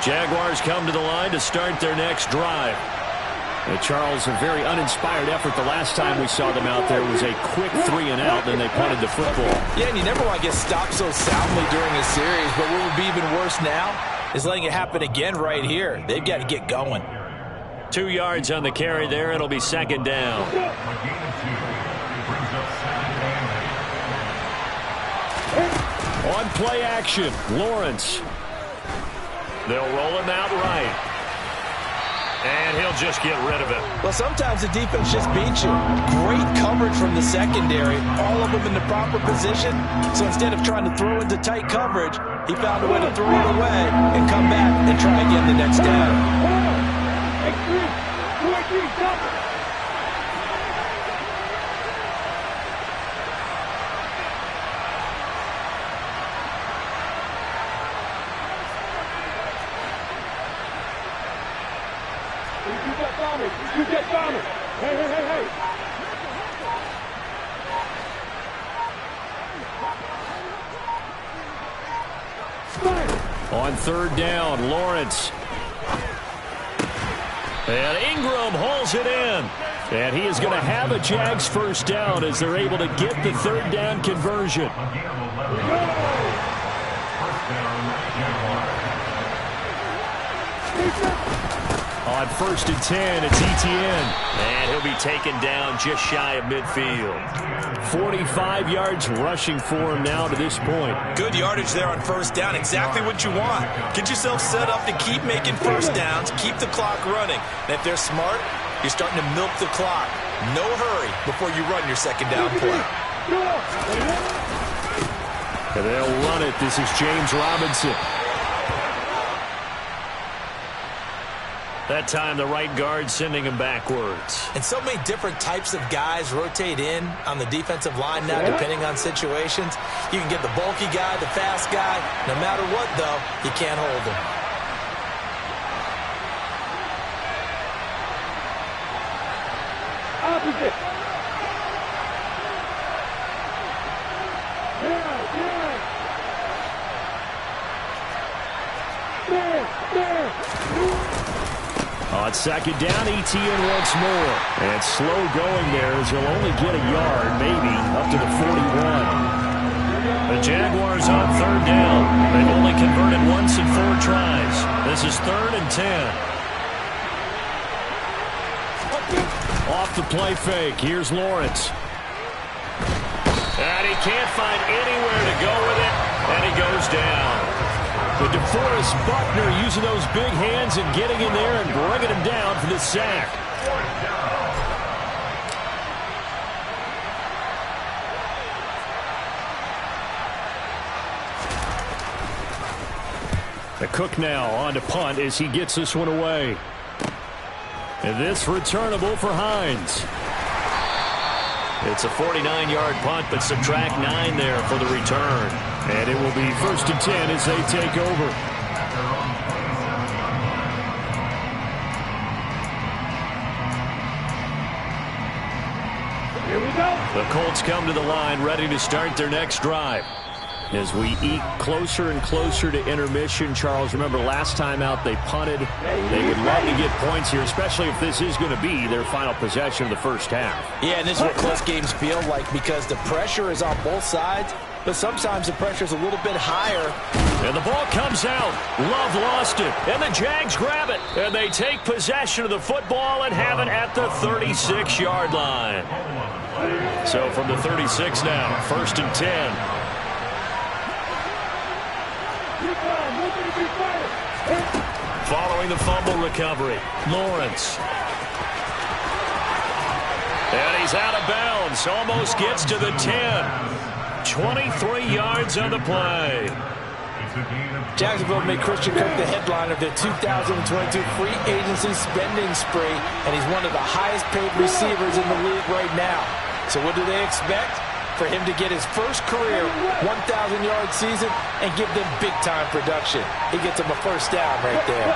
Jaguars come to the line to start their next drive. Charles, a very uninspired effort. The last time we saw them out there was a quick 3 and out, and they punted the football. Yeah, and you never want to get stopped so soundly during a series, but what would be even worse now is letting it happen again right here. They've got to get going. 2 yards on the carry there. It'll be second down. On play action, Lawrence. They'll roll him out right. And he'll just get rid of it. Well, sometimes the defense just beats you. Great coverage from the secondary. All of them in the proper position. So instead of trying to throw into tight coverage, he found a way to throw it away and come back and try again the next down. On third down, Lawrence. And Ingram hauls it in. And he is going to have a Jags first down as they're able to get the third down conversion. On first and 10, it's Etienne. And he'll be taken down just shy of midfield. 45 yards rushing for him now to this point. Good yardage there on first down. Exactly what you want. Get yourself set up to keep making first downs, keep the clock running. And if they're smart, you're starting to milk the clock. No hurry before you run your second down play. And they'll run it. This is James Robinson. That time, the right guard sending him backwards. And so many different types of guys rotate in on the defensive line now, depending on situations. You can get the bulky guy, the fast guy. No matter what, though, you can't hold him. Opposite. On second down, Etienne once more. And slow going there as he'll only get a yard, maybe, up to the 41. The Jaguars on third down. They've only converted once in 4 tries. This is 3rd and 10. Off the play fake. Here's Lawrence. And he can't find anywhere to go with it. And he goes down. But DeForest Buckner using those big hands and getting in there and bringing him down for the sack. The Cook now on to punt as he gets this one away. And this returnable for Hines. It's a 49-yard punt, but subtract 9 there for the return. And it will be 1st and 10 as they take over. Here we go. The Colts come to the line ready to start their next drive. As we eke closer and closer to intermission, Charles, remember last time out they punted. They would love to get points here, especially if this is going to be their final possession of the first half. Yeah, and this is what close games feel like because the pressure is on both sides, but sometimes the pressure is a little bit higher. And the ball comes out. Love lost it, and the Jags grab it. And they take possession of the football and have it at the 36-yard line. So from the 36 now, 1st and 10. Following the fumble recovery, Lawrence. And he's out of bounds. Almost gets to the 10. 23 yards on the play. Jacksonville made Christian Kirk the headline of their 2022 free agency spending spree, and he's one of the highest paid receivers in the league right now. So what do they expect? For him to get his first career 1,000-yard season and give them big-time production. He gets him a first down right there.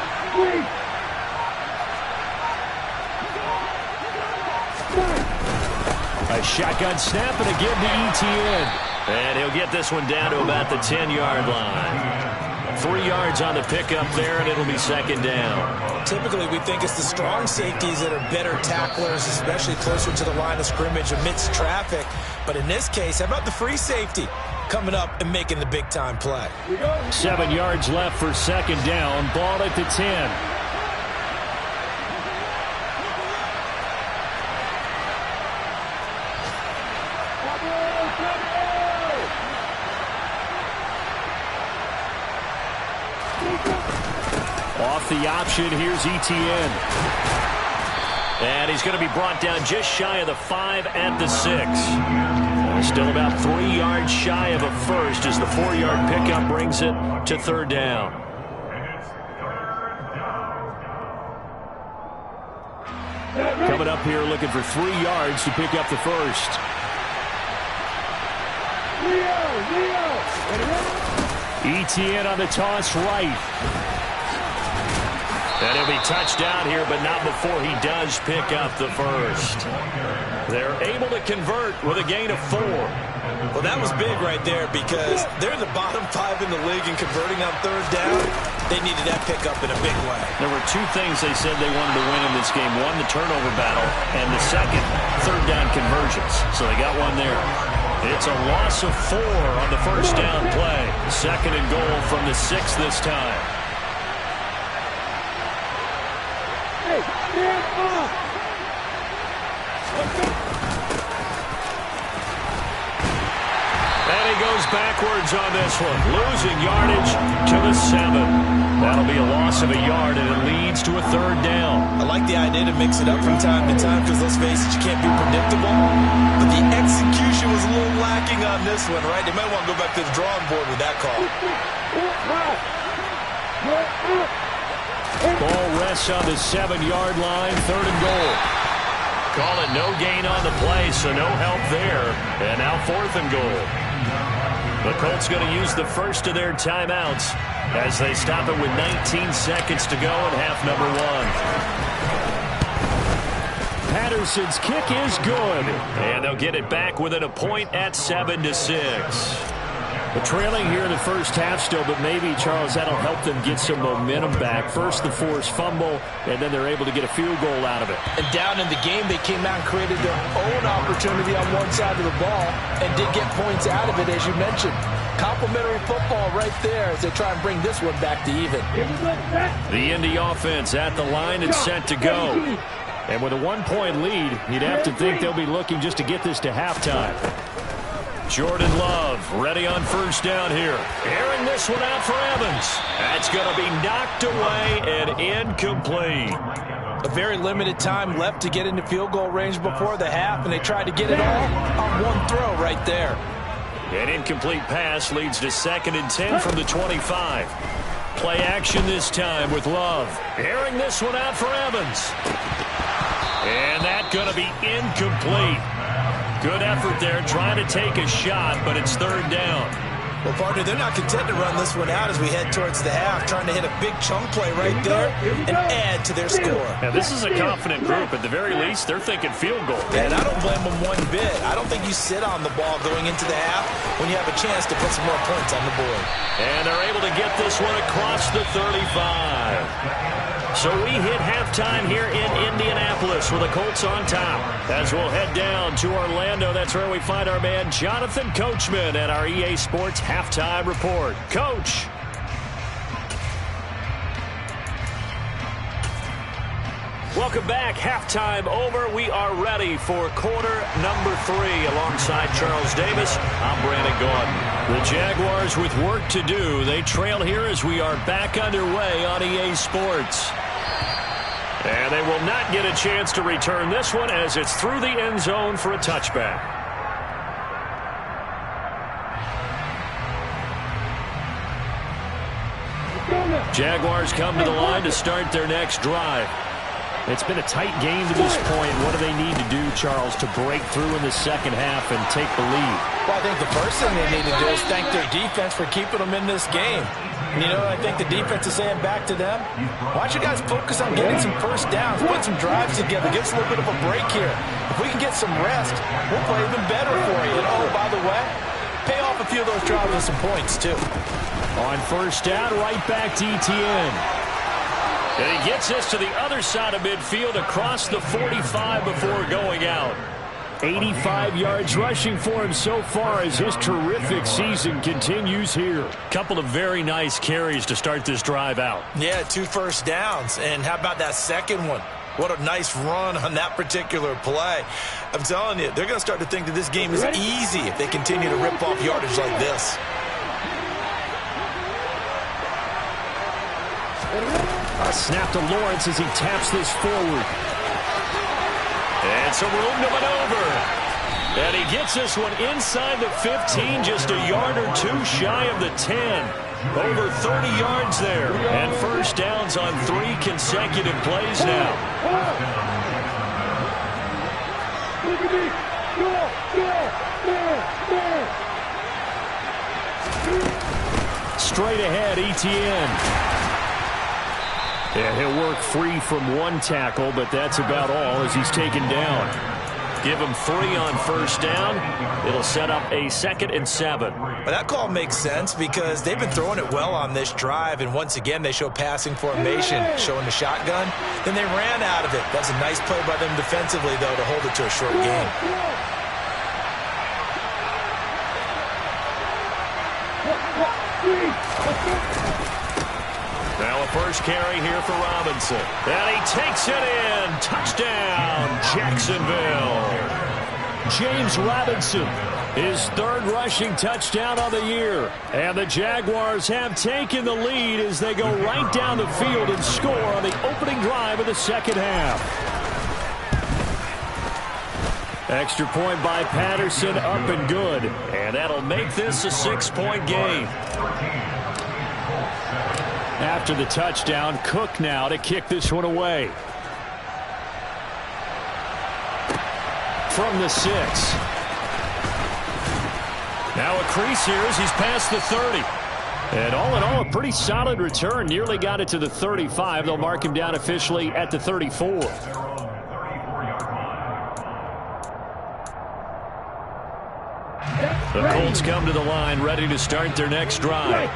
A shotgun snap and again to Etienne. And he'll get this one down to about the 10-yard line. 3 yards on the pickup there, and it'll be second down. Typically, we think it's the strong safeties that are better tacklers, especially closer to the line of scrimmage amidst traffic. But in this case, how about the free safety coming up and making the big-time play? 7 yards left for second down. Ball at the 10. Off the option, here's Etienne. And he's going to be brought down just shy of the 5 at the 6. Still about 3 yards shy of a first as the 4-yard pickup brings it to third down. Coming up here looking for 3 yards to pick up the first. Etienne on the toss right. And he'll be touched down here, but not before he does pick up the first. They're able to convert with a gain of 4. Well, that was big right there because they're in the bottom 5 in the league in converting on third down. They needed that pickup in a big way. There were 2 things they said they wanted to win in this game. One, the turnover battle, and the second, third down conversions. So they got one there. It's a loss of 4 on the first down play. Second and goal from the 6 this time. And he goes backwards on this one, losing yardage to the 7. That'll be a loss of a yard, and it leads to a third down. I like the idea to mix it up from time to time because, let's face it, you can't be predictable. But the execution was a little lacking on this one, right? They might want to go back to the drawing board with that call. Ball rests on the 7-yard line, third and goal. Call it no gain on the play, so no help there. And now fourth and goal. The Colts going to use the first of their timeouts as they stop it with 19 seconds to go in half number 1. Patterson's kick is good. And they'll get it back within a point at 7-6. They're trailing here in the first half still, but maybe, Charles, that'll help them get some momentum back. First, the forced fumble, and then they're able to get a field goal out of it. And down in the game, they came out and created their own opportunity on one side of the ball and did get points out of it, as you mentioned. Complimentary football right there as they try and bring this one back to even. The Indy offense at the line and set to go. And with a 1-point lead, you'd have to think they'll be looking just to get this to halftime. Jordan Love ready on first down here. Airing this one out for Evans. That's going to be knocked away and incomplete. A very limited time left to get into field goal range before the half, and they tried to get it all on one throw right there. An incomplete pass leads to 2nd and 10 from the 25. Play action this time with Love. Airing this one out for Evans. And that's going to be incomplete. Good effort there, trying to take a shot, but it's third down. Well, partner, they're not content to run this one out as we head towards the half, trying to hit a big chunk play right there and add to their score. Now, this is a confident group. At the very least, they're thinking field goal. And I don't blame them one bit. I don't think you sit on the ball going into the half when you have a chance to put some more points on the board. And they're able to get this one across the 35. So we hit halftime here in Indianapolis with the Colts on top. As we'll head down to Orlando, that's where we find our man Jonathan Coachman at our EA Sports Halftime Report. Coach. Welcome back. Halftime over. We are ready for quarter number 3. Alongside Charles Davis, I'm Brandon Gaudin. The Jaguars with work to do. They trail here as we are back underway on EA Sports. And they will not get a chance to return this one as it's through the end zone for a touchback. Jaguars come to the line to start their next drive. It's been a tight game to this point. What do they need to do, Charles, to break through in the second half and take the lead? Well, I think the first thing they need to do is thank their defense for keeping them in this game. You know, I think the defense is saying back to them, why don't you guys focus on getting some first downs, put some drives together, give us a little bit of a break here. If we can get some rest, we'll play even better for you. And, oh, by the way, pay few of those drives with some points, too. On first down, right back to Etienne. And he gets this to the other side of midfield across the 45 before going out. 85 yards rushing for him so far as his terrific season continues here. Couple of very nice carries to start this drive out. Yeah, 2 first downs. And how about that second one? What a nice run on that particular play. I'm telling you, they're going to start to think that this game is easy if they continue to rip off yardage like this. A snap to Lawrence as he taps this forward. And some room to maneuver. And he gets this one inside the 15, just a yard or two shy of the 10. Over 30 yards there. And first downs on 3 consecutive plays now. Straight ahead, Etienne. And he'll work free from 1 tackle, but that's about all as he's taken down. Give him 3 on first down. It'll set up a 2nd and 7. Well, that call makes sense because they've been throwing it well on this drive, and once again they show passing formation, showing the shotgun. Then they ran out of it. That's a nice play by them defensively, though, to hold it to a short game. Now a first carry here for Robinson. And he takes it in. Touchdown, Jacksonville. James Robinson, his 3rd rushing touchdown on the year. And the Jaguars have taken the lead as they go right down the field and score on the opening drive of the second half. Extra point by Patterson, up and good. And that'll make this a 6-point game. After the touchdown, Cook now to kick this one away. From the 6. Now a crease here as he's past the 30. And all in all, a pretty solid return. Nearly got it to the 35. They'll mark him down officially at the 34. The Colts come to the line, ready to start their next drive.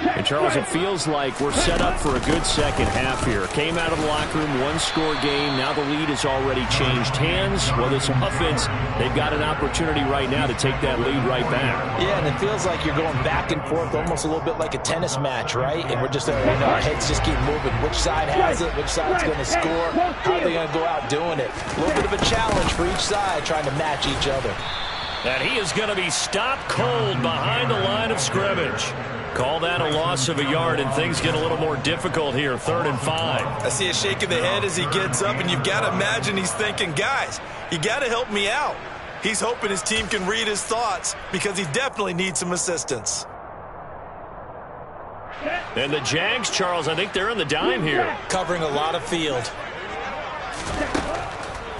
And, Charles, it feels like we're set up for a good second half here. Came out of the locker room, 1-score game. Now the lead has already changed hands. Well, this offense, they've got an opportunity right now to take that lead right back. Yeah, and it feels like you're going back and forth, almost a little bit like a tennis match, right? And we're just, our heads just keep moving. Which side has it? Which side's going to score? How are they going to go out doing it? A little bit of a challenge for each side, trying to match each other. And he is going to be stopped cold behind the line of scrimmage. Call that a loss of a yard, and things get a little more difficult here, 3rd and 5. I see a shake of the head as he gets up, and you've got to imagine he's thinking, guys, you got to help me out. He's hoping his team can read his thoughts because he definitely needs some assistance. And the Jags, Charles, I think they're in the dime here. Covering a lot of field.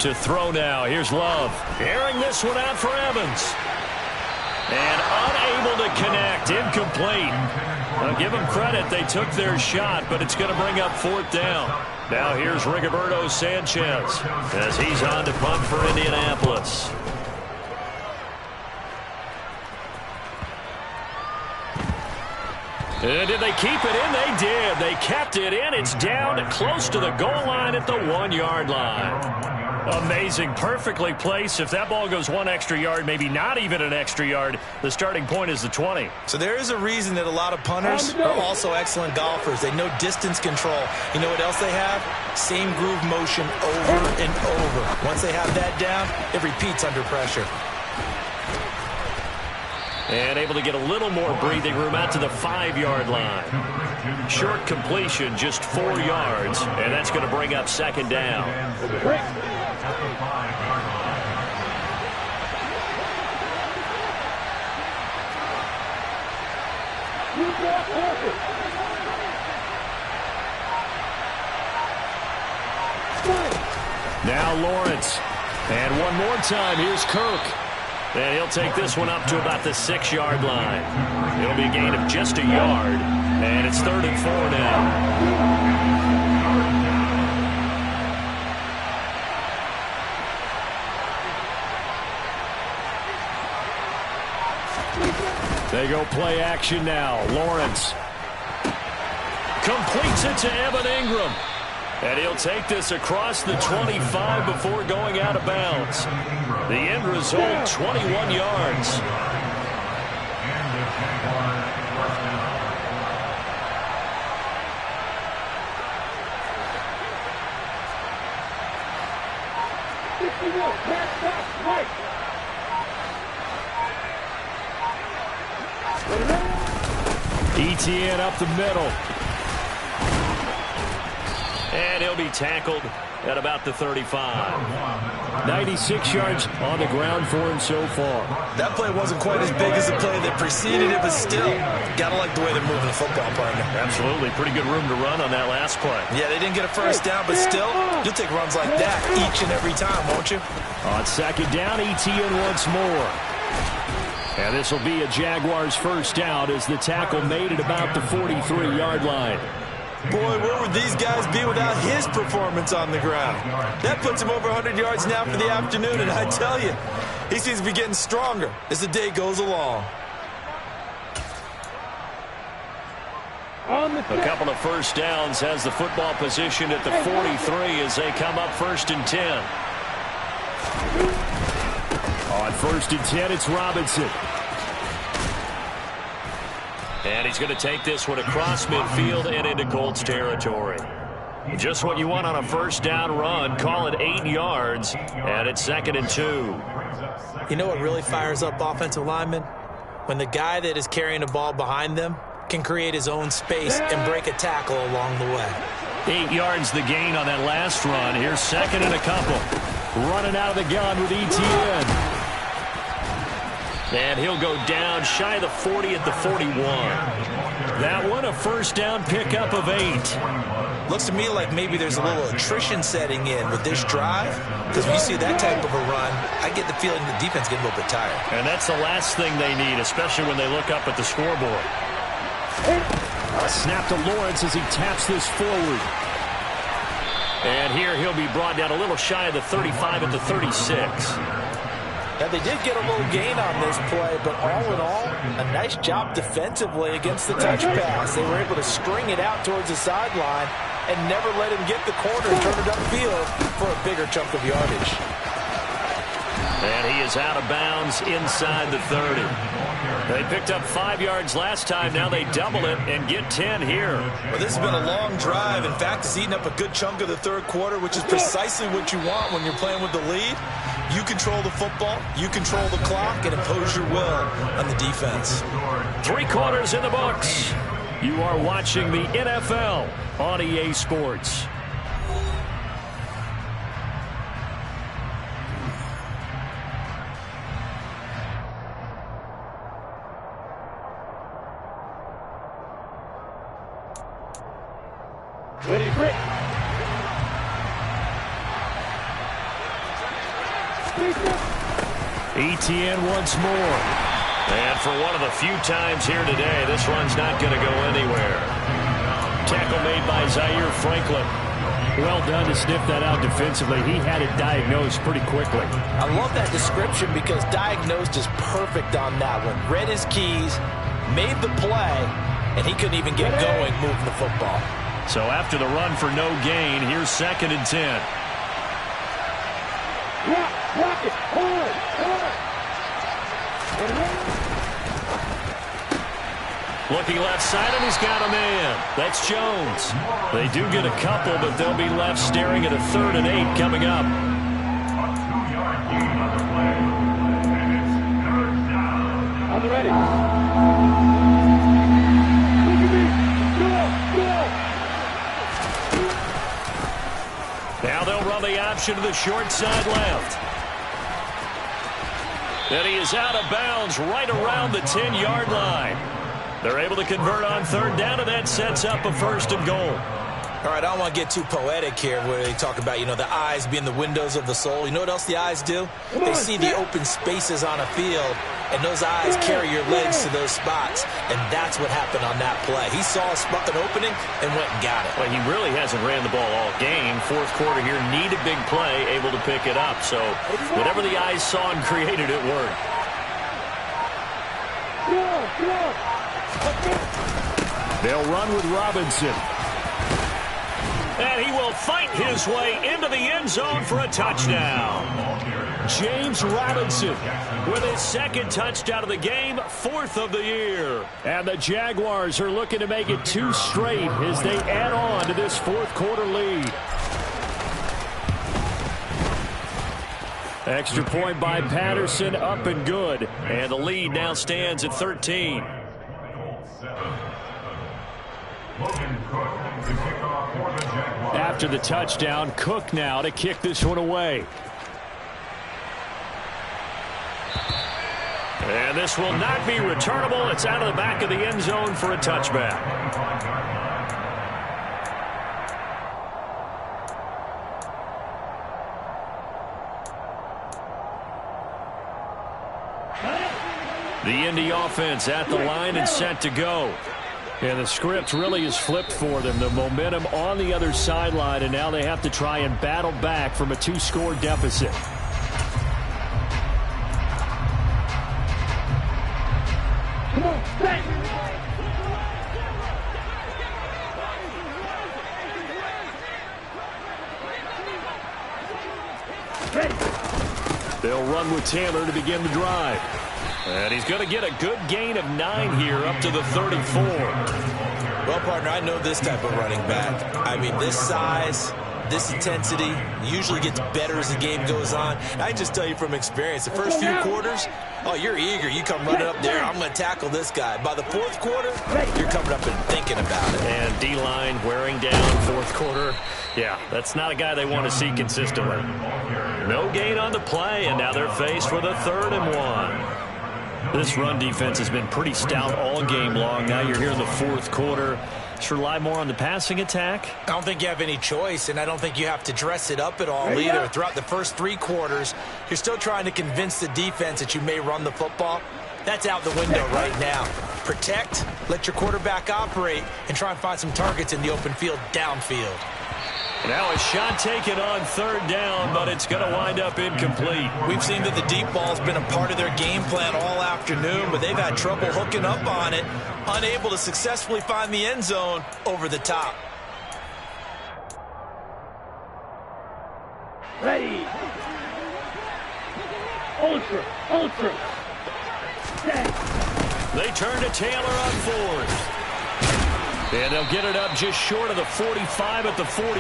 To throw now. Here's Love. Airing this one out for Evans. And unable to connect. Incomplete. I'll give them credit. They took their shot, but it's going to bring up 4th down. Now here's Rigoberto Sanchez as he's on to punt for Indianapolis. And did they keep it in? They did. They kept it in. It's down close to the goal line at the 1-yard line. Amazing. Perfectly placed. If that ball goes 1 extra yard, maybe not even an extra yard, the starting point is the 20. So there is a reason that a lot of punters are also excellent golfers. They know distance control. You know what else they have? Same groove motion over and over. Once they have that down, it repeats under pressure. And able to get a little more breathing room out to the 5-yard line. Short completion, just 4 yards, and that's going to bring up 2nd down. Now Lawrence. And one more time, here's Kirk. And he'll take this one up to about the 6-yard line. It'll be a gain of just a yard. And it's 3rd and 4 now. They go play action now. Lawrence completes it to Evan Ingram. And he'll take this across the 25 before going out of bounds. The end result, 21 yards. Etienne up the middle. And he'll be tackled at about the 35. 96 yards on the ground for him so far. That play wasn't quite as big as the play that preceded it, but still, gotta like the way they're moving the football, partner. Absolutely. Pretty good room to run on that last play. Yeah, they didn't get a first down, but still, you'll take runs like that each and every time, won't you? On second down, Etienne once more. And this will be a Jaguars first down as the tackle made at about the 43-yard line. Boy, where would these guys be without his performance on the ground? That puts him over 100 yards now for the afternoon, and I tell you, he seems to be getting stronger as the day goes along. A couple of first downs has the football position at the 43 as they come up 1st and 10. On 1st and 10, it's Robinson. And he's going to take this one across midfield and into Colts territory. Just what you want on a first down run. Call it 8 yards, and it's 2nd and 2. You know what really fires up offensive linemen? When the guy that is carrying the ball behind them can create his own space and break a tackle along the way. 8 yards the gain on that last run. Here's 2nd and a couple. Running out of the gun with Etienne. And he'll go down shy of the 40 at the 41. That one a first down pickup of 8. Looks to me like maybe there's a little attrition setting in with this drive. Because when you see that type of a run, I get the feeling the defense getting a little bit tired. And that's the last thing they need, especially when they look up at the scoreboard. A snap to Lawrence as he taps this forward. And here he'll be brought down a little shy of the 35 at the 36. Now, they did get a little gain on this play, but all in all, a nice job defensively against the touch pass. They were able to string it out towards the sideline and never let him get the corner and turn it upfield for a bigger chunk of yardage. And he is out of bounds inside the 30. They picked up 5 yards last time. Now they double it and get 10 here. Well, this has been a long drive. In fact, it's eaten up a good chunk of the third quarter, which is precisely what you want when you're playing with the lead. You control the football, you control the clock, and impose your will on the defense. 3 quarters in the books. You are watching the NFL on EA Sports. Ready, Rick. Etienne once more. And for one of the few times here today, this run's not going to go anywhere. Tackle made by Zaire Franklin. Well done to sniff that out defensively. He had it diagnosed pretty quickly. I love that description because diagnosed is perfect on that one. Read his keys, made the play, and he couldn't even get going moving the football. So after the run for no gain, here's 2nd and 10. Rock it, hard. Looking left side, and he's got a man. That's Jones. They do get a couple, but they'll be left staring at a 3rd and 8 coming up. I'm ready. Now they'll run the option to the short side left. And he is out of bounds right around the 10-yard line. They're able to convert on 3rd down, and that sets up a 1st and goal. All right, I don't want to get too poetic here where they talk about, you know, the eyes being the windows of the soul. You know what else the eyes do? They see the open spaces on a field, and those eyes carry your legs to those spots, and that's what happened on that play. He saw an opening and went and got it. Well, he really hasn't ran the ball all game. 4th quarter here, need a big play, able to pick it up. So whatever the eyes saw and created, it worked. They'll run with Robinson. And he will fight his way into the end zone for a touchdown. James Robinson with his second touchdown of the game, 4th of the year. And the Jaguars are looking to make it 2 straight as they add on to this 4th quarter lead. Extra point by Patterson, up and good. And the lead now stands at 13. After the touchdown, Cook now to kick this one away. And this will not be returnable. It's out of the back of the end zone for a touchback. The Indy offense at the line and set to go. And the script really is flipped for them. The momentum on the other sideline, and now they have to try and battle back from a 2-score deficit. Come on, back. Ready. They'll run with Taylor to begin the drive. And he's going to get a good gain of 9 here up to the 34. Well, partner, I know this type of running back. I mean, this size, this intensity usually gets better as the game goes on. I just tell you from experience, the first few quarters, oh, you're eager. You come running up there, I'm going to tackle this guy. By the 4th quarter, you're coming up and thinking about it. And D-line wearing down 4th quarter. Yeah, that's not a guy they want to see consistently. No gain on the play, and now they're faced with a 3rd and 1. This run defense has been pretty stout all game long. Now you're here in the 4th quarter. Should rely more on the passing attack? I don't think you have any choice, and I don't think you have to dress it up at all either. Throughout the first 3 quarters, you're still trying to convince the defense that you may run the football. That's out the window right now. Protect, let your quarterback operate, and try and find some targets in the open field downfield. Now a shot taken on 3rd down, but it's going to wind up incomplete. We've seen that the deep ball's been a part of their game plan all afternoon, but they've had trouble hooking up on it, unable to successfully find the end zone over the top. Ready. Ultra. They turn to Taylor on 4th. And they'll get it up just short of the 45 at the 44.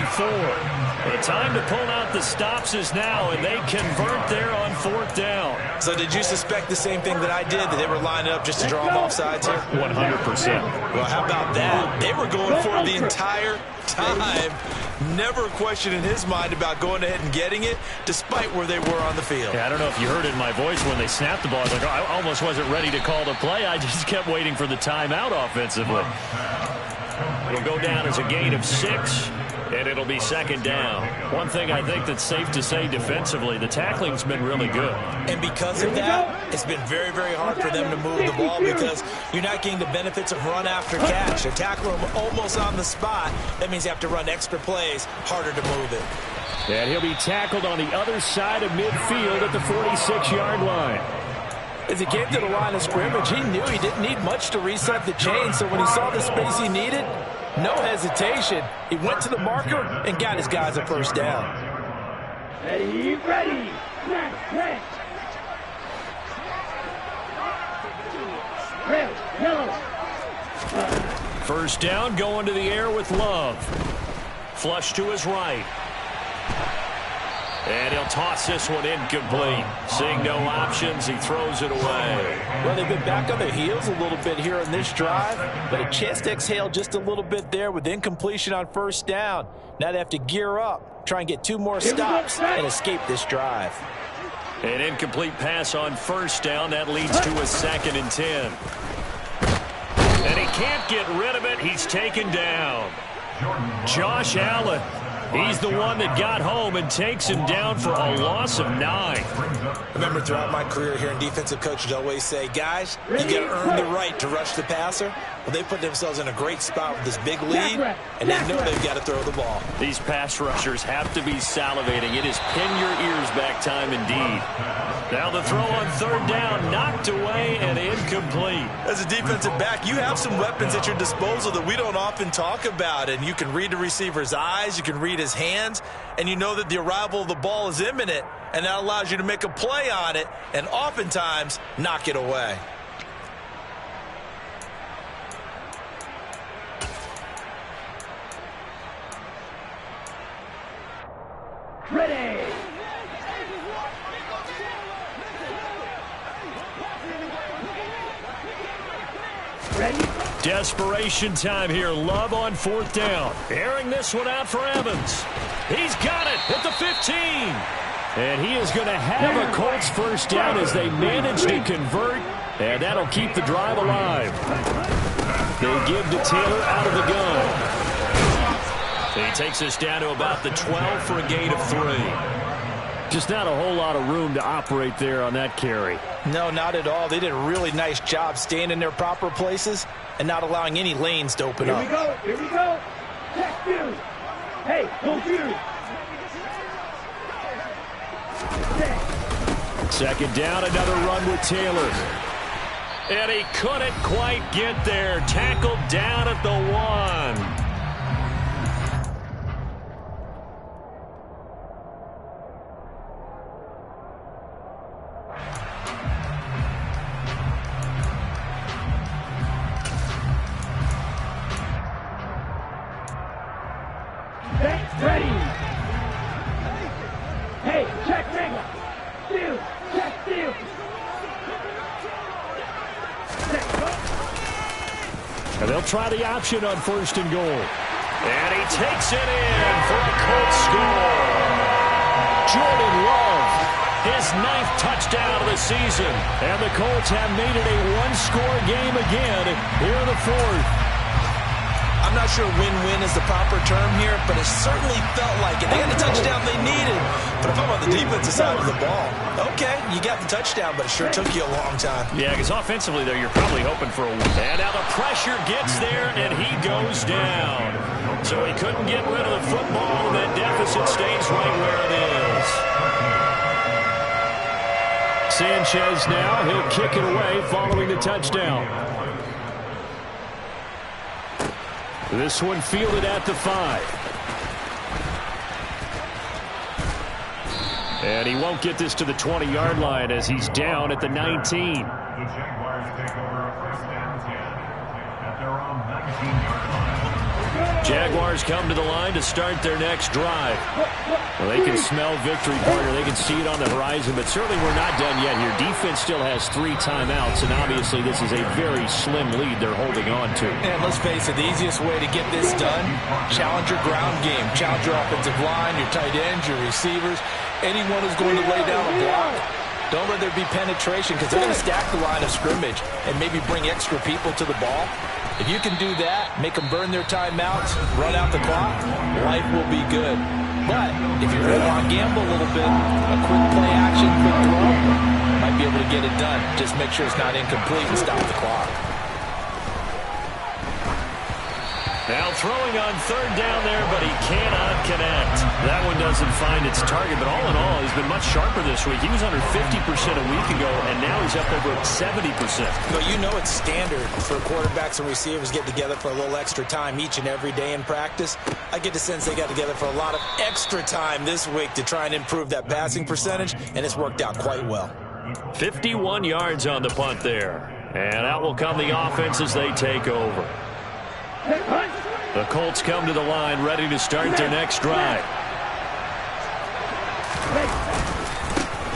The time to pull out the stops is now, and they convert there on 4th down. So did you suspect the same thing that I did, that they were lining up just to draw them off sides here? 100%. Well, how about that? They were going for it the entire time. Never a question in his mind about going ahead and getting it, despite where they were on the field. Yeah, I don't know if you heard it in my voice when they snapped the ball. I was like, oh, I almost wasn't ready to call the play. I just kept waiting for the timeout offensively. It'll go down as a gain of 6, and it'll be 2nd down. One thing I think that's safe to say defensively, the tackling's been really good. And because of that, it's been very, very hard for them to move the ball because you're not getting the benefits of run after catch. They're tackling them almost on the spot. That means you have to run extra plays, harder to move it. And he'll be tackled on the other side of midfield at the 46-yard line. As he came to the line of scrimmage, he knew he didn't need much to reset the chain, so when he saw the space he needed, no hesitation. He went to the marker and got his guys a 1st down. Ready. Red. Yellow. 1st down, going to the air with Love. Flush to his right. And he'll toss this one incomplete. Seeing no options, he throws it away. Well, they've been back on their heels a little bit here in this drive, but a chance to exhale just a little bit there with incompletion on 1st down. Now they have to gear up, try and get 2 more stops, and escape this drive. An incomplete pass on 1st down. That leads to a 2nd and 10. And he can't get rid of it. He's taken down. Josh Allen He's the one that got home and takes him down for a loss of 9. I remember throughout my career here in defensive coaches always say, guys, you got to earn the right to rush the passer. Well, they put themselves in a great spot with this big lead, and they know they've got to throw the ball. These pass rushers have to be salivating. It is pin your ears back time indeed. Now the throw on third down, knocked away and incomplete. As a defensive back, you have some weapons at your disposal that we don't often talk about, and you can read the receiver's eyes, you can read his hands, and you know that the arrival of the ball is imminent, and that allows you to make a play on it and oftentimes knock it away. Ready. Ready. Desperation time here. Love on fourth down. Airing this one out for Evans. He's got it at the 15. And he is going to have a Colts first down as they manage to convert. And that'll keep the drive alive. They give to Taylor out of the gun. He takes us down to about the 12 for a gain of 3. Just not a whole lot of room to operate there on that carry. No, not at all. They did a really nice job staying in their proper places and not allowing any lanes to open up. Here we go. Here we go. Check you. Hey, don't you. Second down, another run with Taylor. And he couldn't quite get there. Tackled down at the 1. Ready. Hey, check Ringo. Steal. Check steal. And they'll try the option on first and goal. And he takes it in for a Colts score. Jordan Love, his 9th touchdown of the season. And the Colts have made it a one-score game again here in the 4th. I'm not sure win-win is the proper term here, but it certainly felt like it. They got the touchdown they needed. But if I'm on the defensive side of the ball, okay, you got the touchdown, but it sure took you a long time. Yeah, because offensively, though, you're probably hoping for a win. And now the pressure gets there, and he goes down. So he couldn't get rid of the football, and that deficit stays right where it is. Sanchez now, he'll kick it away following the touchdown. This one fielded at the 5. And he won't get this to the 20-yard line as he's down at the 19. The Jaguars take over first and 10 at their own 19-yard line. Jaguars come to the line to start their next drive. Well, they can smell victory, partner. They can see it on the horizon, but certainly we're not done yet here. Defense still has 3 timeouts, and obviously this is a very slim lead they're holding on to. And let's face it, the easiest way to get this done, challenge your ground game. Challenge your offensive line, your tight ends, your receivers, anyone who's going to lay down a block. Don't let there be penetration because they're going to stack the line of scrimmage and maybe bring extra people to the ball. If you can do that, make them burn their timeouts, run out the clock, life will be good. But if you're going to want to gamble a little bit, a quick play action, quick throw, might be able to get it done. Just make sure it's not incomplete and stop the clock. Now throwing on third down there, but he cannot connect. That one doesn't find its target, but all in all, he's been much sharper this week. He was under 50% a week ago, and now he's up over 70%. But you know it's standard for quarterbacks and receivers get together for a little extra time each and every day in practice. I get the sense they got together for a lot of extra time this week to try and improve that passing percentage, and it's worked out quite well. 51 yards on the punt there. And out will come the offense as they take over. The Colts come to the line ready to start their next drive.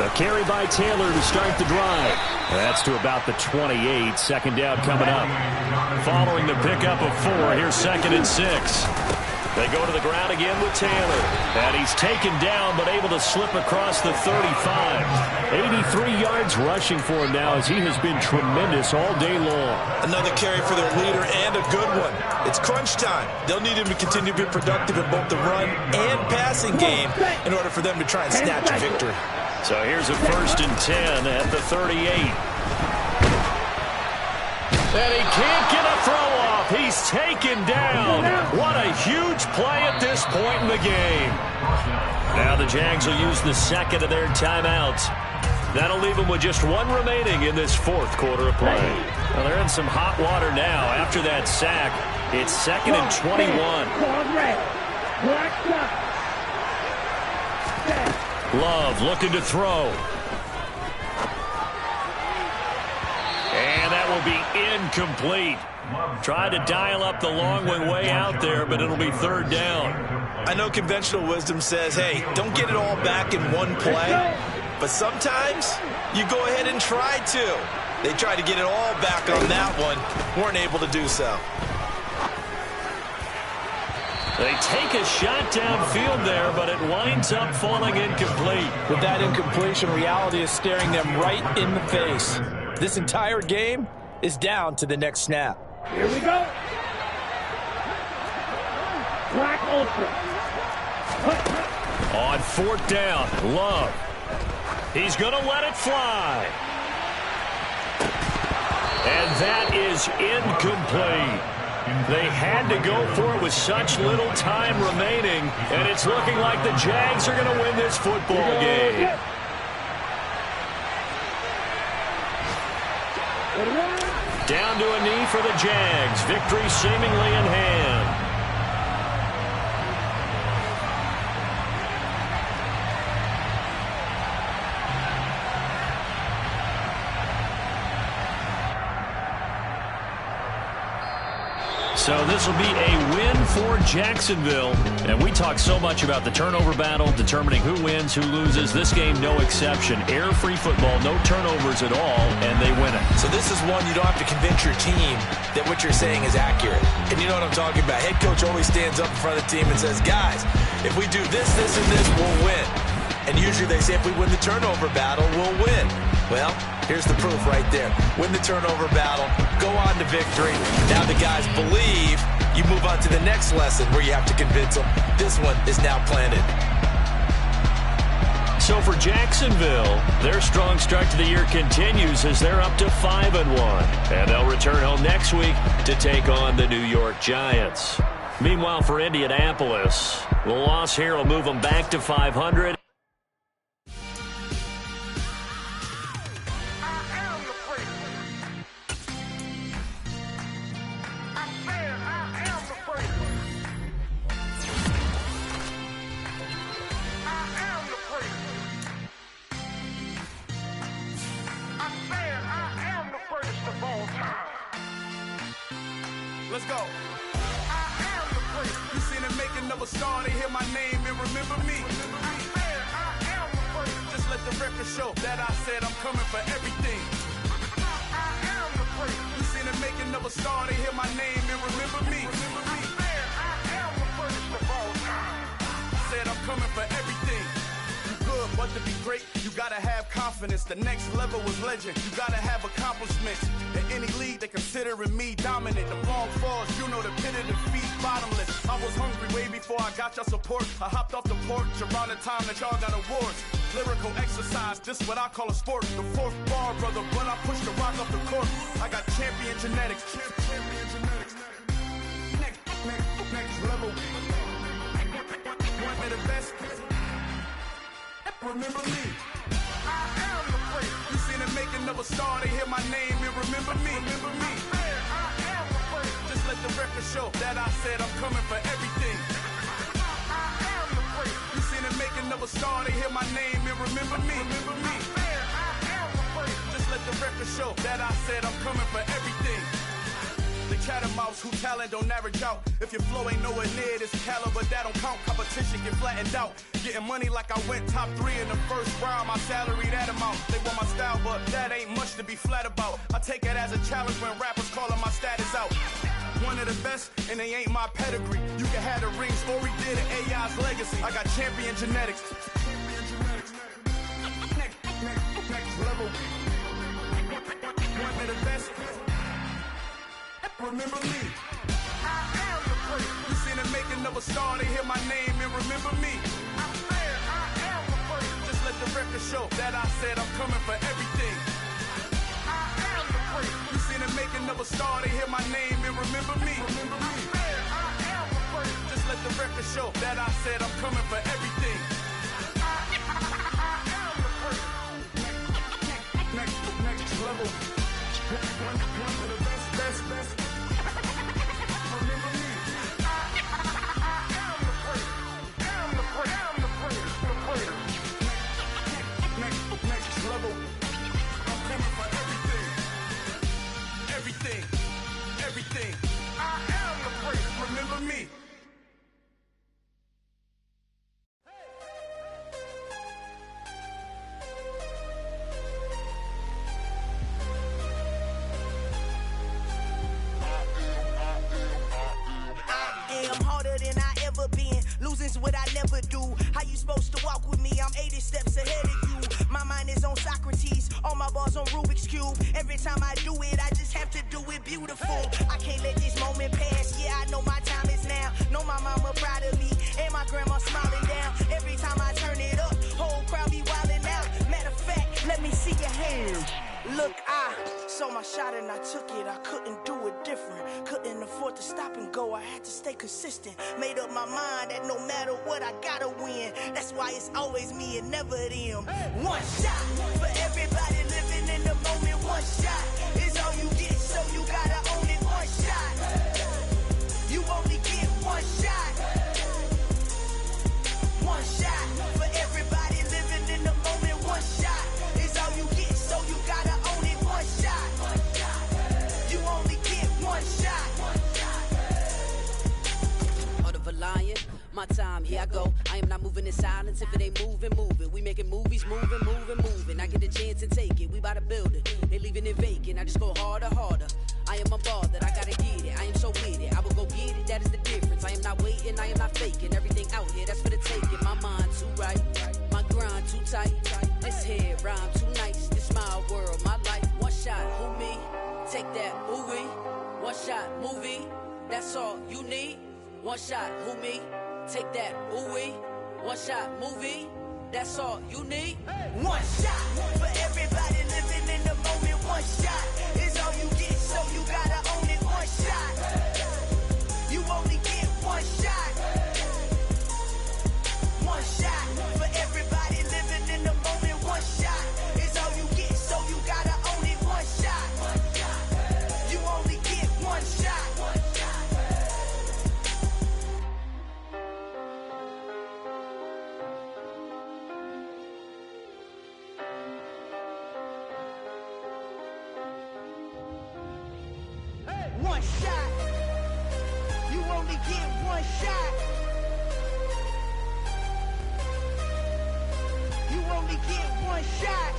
A carry by Taylor to start the drive. That's to about the 28. Second down coming up. Following the pickup of 4, here's 2nd and 6. They go to the ground again with Taylor. And he's taken down, but able to slip across the 35. 83 yards rushing for him now, as he has been tremendous all day long. Another carry for their leader, and a good one. It's crunch time. They'll need him to continue to be productive in both the run and passing game in order for them to try and snatch a victory. So here's a 1st and 10 at the 38. And he can't get a throw off. He's taken down. What a huge play at this point in the game. Now the Jags will use the second of their timeouts. That'll leave them with just one remaining in this 4th quarter of play. Well, they're in some hot water now after that sack. It's 2nd and 21. Love looking to throw. And that will be incomplete. Tried to dial up the long one way out there, but it'll be 3rd down. I know conventional wisdom says, hey, don't get it all back in one play. But sometimes you go ahead and try to. They tried to get it all back on that one. Weren't able to do so. They take a shot downfield there, but it winds up falling incomplete. With that incompletion, reality is staring them right in the face. This entire game is down to the next snap. Here we go. Black ultra. On 4th down, Love. He's going to let it fly. And that is incomplete. They had to go for it with such little time remaining, and it's looking like the Jags are going to win this football game. Down to a knee for the Jags. Victory seemingly in hand. So this will be a win for Jacksonville. And we talk so much about the turnover battle, determining who wins, who loses. This game, no exception. Error-free football, no turnovers at all, and they win it. So this is one you don't have to convince your team that what you're saying is accurate. And you know what I'm talking about. Head coach always stands up in front of the team and says, guys, if we do this, this, and this, we'll win. And usually they say if we win the turnover battle, we'll win. Well, here's the proof right there. Win the turnover battle, go on to victory. Now the guys believe. You move on to the next lesson where you have to convince them. This one is now planted. So for Jacksonville, their strong start to the year continues as they're up to 5-1. And they'll return home next week to take on the New York Giants. Meanwhile, for Indianapolis, the loss here will move them back to 500. Let's go. I am the prince. You seen the making of a star, they hear my name and remember me. I am the prince. Just let the record show that I said I'm coming for everything. I am the prince. You seen the making of a star, they hear my name and remember me. I am the prince of all time. Said I'm coming for everything. Good, but to be great, you gotta have confidence. The next level was legend. You gotta have accomplishments. In any league, they considering me dominant. The long falls, you know the pit of defeat, bottomless. I was hungry way before I got your support. I hopped off the porch around the time that y'all got awards. Lyrical exercise, this what I call a sport. The 4th bar, brother, when I push the rock off the court. I got champion genetics. Champion genetics. Next level. One of the best. Remember me. I am the prince. You seen the making of a star, they hear my name and remember me. Remember me. I am the prince. Just let the record show that I said I'm coming for everything. I am the prince. You seen the making of a star, they hear my name and remember me. Remember me. I am the prince. Just let the record show that I said I'm coming for everything. The catamounts who talent don't average out. If your flow ain't nowhere near this caliber, that don't count. Competition get flattened out. Getting money like I went top 3 in the first round. My salary that amount. They want my style, but that ain't much to be flat about. I take it as a challenge when rappers calling my status out. One of the best, and they ain't my pedigree. You can have the rings, or we did it, AI's legacy. I got champion genetics. Next level. One of the best. Remember me. I am the first. You seen the making of a star, they hear my name and remember me. I said I am the first. Just let the record show that I said I'm coming for everything. I am the first. You seen the making of a star, they hear my name and remember me. Remember me. I said I am the first. Just let the record show that I said I'm coming for everything. I am the first. Next level. One of the best. Remember me. I am the first. I'm the first. Next level. I'm coming for everything. I am the first. Remember me. Losing's what I never do. How you supposed to walk with me? I'm 80 steps ahead of you. My mind is on Socrates, all my bars on Rubik's Cube. Every time I do it, I just have to do it beautiful. I can't let this moment pass. Yeah, I know my time is now. Know my mama proud of me, and my grandma smiling down. Every time I turn it up, whole crowd be wildin' out. Matter of fact, let me see your hands. Look, I saw my shot and I took it. I couldn't do it different. Couldn't afford to stop and go. I had to stay consistent. Made up my mind that no matter what, I gotta win. That's why it's always me and never them. One shot for everybody living in the moment. One shot is all you get, so you gotta own it. One shot. You only get one shot. One shot for everybody living in the moment. One shot is all you get, so you gotta own it. One shot. You only get one shot. Heart of a lion, my time, here I go. I am not moving in silence. If it ain't moving, move it. We making movies, moving. I get a chance and take it. We bout to build it. They leaving it vacant. I just go harder. I am a ball that I gotta get it. I am so with it. I will go get it. That is the difference. I am not waiting. I am not faking. Everything out here, that's for the taking. My mind too right. My grind too tight. This head rhyme too nice. This my world, my life. One shot, who me? Take that, movie. One shot, movie. That's all you need. One shot, who me? Take that, ooh-wee. One shot, movie. That's all you need. One shot for everybody living in the moment. One shot is all you get, so you gotta own it. One shot. You only get one shot. One shot for everybody living in the moment. One shot is all you get, so you gotta own it. One shot. You only get one shot. One shot. You only get one shot. You only get one shot.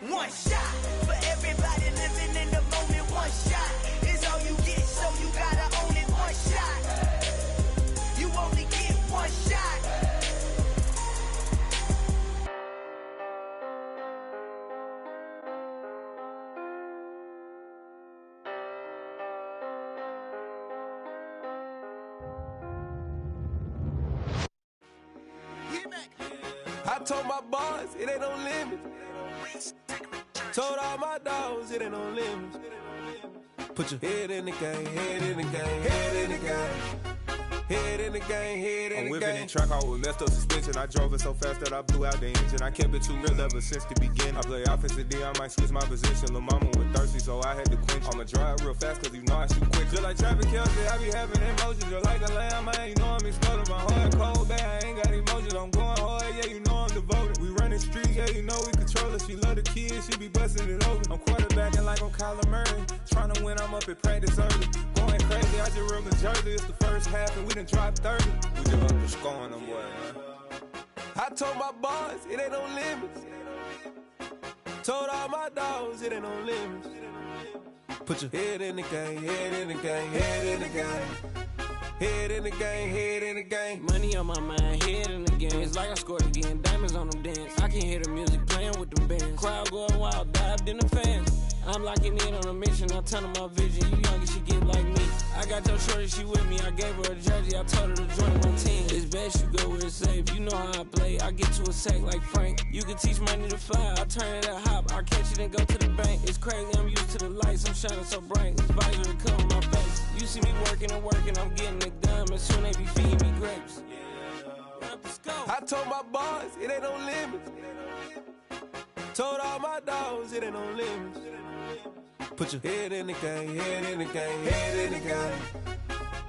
One shot for everybody living in the moment. One shot is all you get, so you gotta own it. One shot. You only get one shot. I told my boys it ain't no limits. Told all my dogs it ain't no limits. Put your head in the game, head in the game, head in the game. Head in the game, head in the game. I'm whipping in track out with messed up suspension. I drove it so fast that I blew out the engine. I kept it too real ever since the beginning. I play offensive D, I might switch my position. Lil' mama was thirsty, so I had to quench. I'ma drive real fast, cause you know I shoot quick. Just like Travis Kelce, I be having emotions. Just like a lamb, man, you know I'm exploding. My heart cold, bad, I ain't got emotions. I'm going hard, yeah, you know I'm devoted. We running streets, yeah, you know we control it. She love the kids, she be busting it over. I'm quarterbacking like I'm Kyler Murray. Trying to win, I'm up at practice early. Going crazy, I just real the jersey. It's the first half and we done dropped 30. We just up to scoring them, boy, man. I told my boys, it ain't no limits. Told all my dogs it ain't no limits. Put your head in the game, head in the game, head in the game. Head in the game, head in the game. Money on my mind, head in the game. It's like I scored again, diamonds on them dance. I can hear the music playing with them bands. Crowd going wild, dived in the fans. I'm locking in on a mission, I tell her my vision. You young and she get like me. I got your shorty, she with me. I gave her a jersey, I told her to join my team. It's best you go where it's safe. You know how I play. I get to a sack like Frank. You can teach money to fly. I turn it a hop. I catch it and go to the bank. It's crazy, I'm used to the lights. I'm shining so bright. This visor to cover my face. You see me working and working. I'm getting it done. And soon they be feeding me grapes. Let's go. I told my boys it ain't no limits. Told all my dogs it ain't no limits. Put your head in the game, head in the game, head in the game.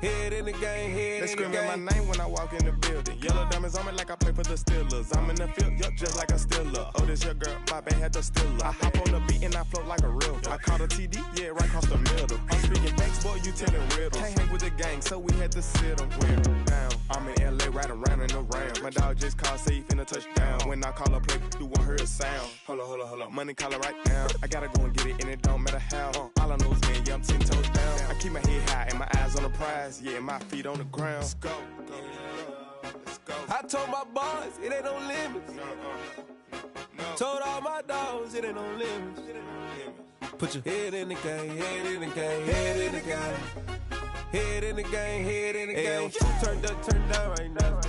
Head in the game, head they in the game. They screaming my name when I walk in the building. Yellow diamonds on me like I play for the Steelers. I'm in the field, yup, just like a Steeler. Oh, this your girl, my band had the Steeler. I hop on the beat and I float like a river. I caught a TD, yeah, right across the middle. I'm speaking thanks, boy, you telling riddles. Can't hang with the gang, so we had to sit them down. I'm in LA, riding around and around. My dog just called, say he finna touchdown. When I call a play, you won't hear a sound. Hold up, money calling right now. I gotta go and get it, and it don't matter how. All I know is man, yeah, I'm 10 toes down. I keep my head high and my eyes on the prize. Yeah, my feet on the ground. Let's go. Let's go. I told my boys it ain't no limits. No. Told all my dogs it ain't no limits. Put your head in the game, head in the game, head in the game. Head in the game, head in the game. Turned up, turned down right now.